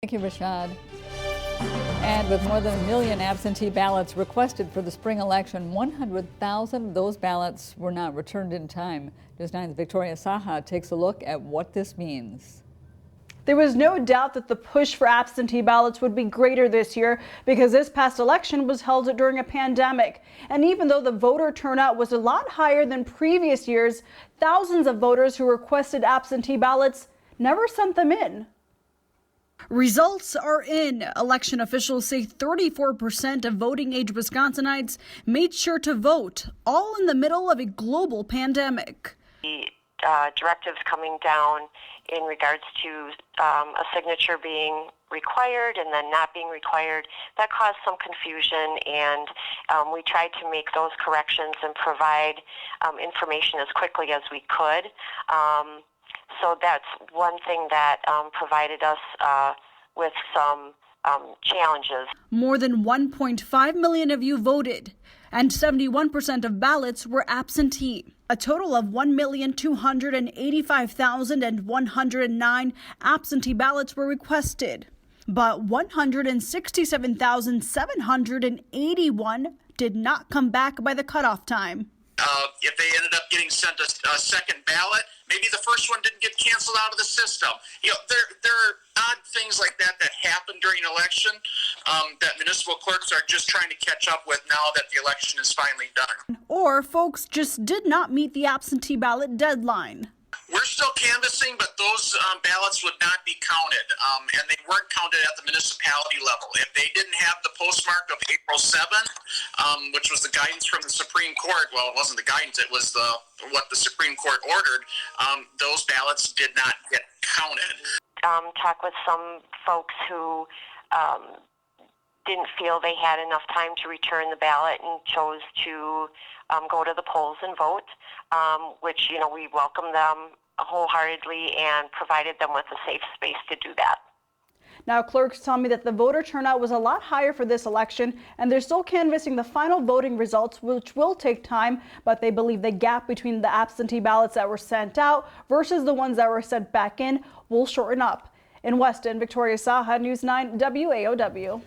Thank you, Rashad. And with more than 1 million absentee ballots requested for the spring election, 100,000 of those ballots were not returned in time. News 9's Victoria Saha takes a look at what this means. There was no doubt that the push for absentee ballots would be greater this year because this past election was held during a pandemic. And even though the voter turnout was a lot higher than previous years, thousands of voters who requested absentee ballots never sent them in. Results are in. Election officials say 34% of voting age Wisconsinites made sure to vote, all in the middle of a global pandemic. The directives coming down in regards to a signature being required and then not being required, that caused some confusion, and we tried to make those corrections and provide information as quickly as we could. So that's one thing that provided us with some challenges. More than 1.5 million of you voted, and 71% of ballots were absentee. A total of 1,285,109 absentee ballots were requested, but 167,781 did not come back by the cutoff time. If they ended up getting sent a second ballot, maybe the first one didn't get canceled out of the system. You know, there are odd things like that happen during an election that municipal clerks are just trying to catch up with now that the election is finally done. Or folks just did not meet the absentee ballot deadline. We're still canvassing, but those ballots would not be counted, and they weren't counted at the municipality level. If they didn't have the postmark of April 7th, which was the guidance from the Supreme Court, well, it wasn't the guidance, it was what the Supreme Court ordered, those ballots did not get counted. Talk with some folks who didn't feel they had enough time to return the ballot and chose to go to the polls and vote, which, you know, we welcome them wholeheartedly and provided them with a safe space to do that. Now, clerks tell me that the voter turnout was a lot higher for this election, and they're still canvassing the final voting results, which will take time, but they believe the gap between the absentee ballots that were sent out versus the ones that were sent back in will shorten up. In Weston, Victoria Saha, News 9 WAOW.